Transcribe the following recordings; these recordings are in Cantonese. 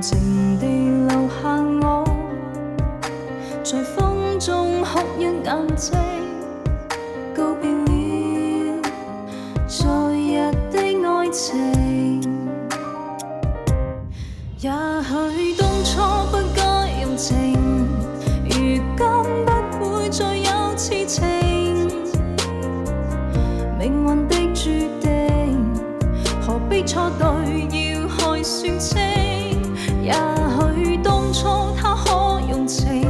情地留下我，在風中哭一眼睛，告別了昨日的愛情。也許當初不該用情，如今不會再有痴情。命運的注定，何必錯對要去算清？也許當初他可用情，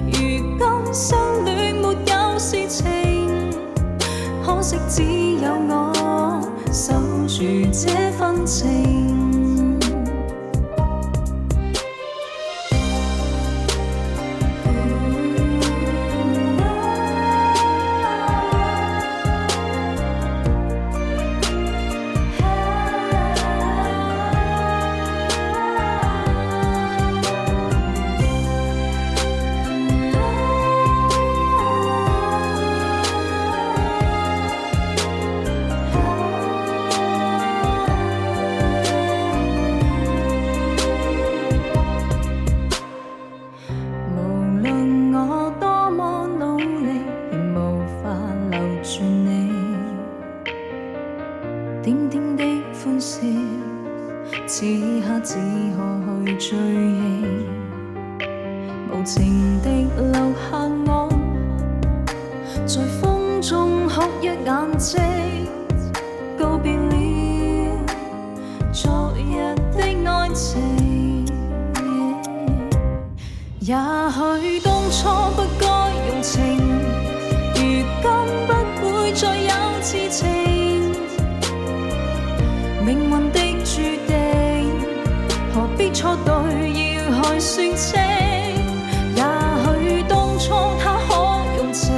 如今相戀沒有事情。可惜只有我守住這份情。點點的歡笑，此刻只可去追憶，無情地留下我，在風中哭一眼睛，告別了昨日的愛情。也許當初不該用情，如今不會再有痴情。命運的注定，何必錯對要去算清？也許當初他可用情，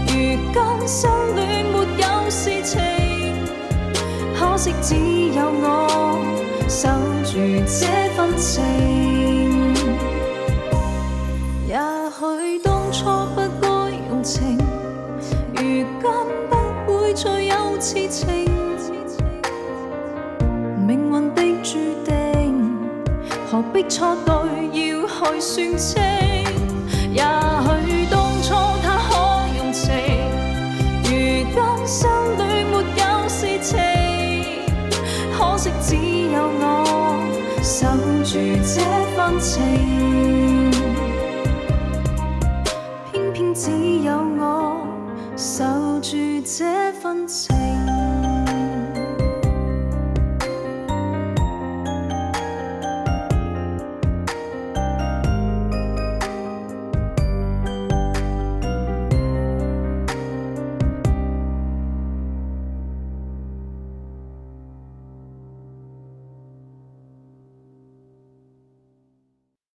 如今相戀沒有事情。可惜只有我守住這份情。也許當初不該用情，如今不會再有痴情。命運的注定，何必錯對要去算清？也許當初他可用情，如今相戀沒有事情。可惜只有我守住這份情，偏偏只有我守住這份情。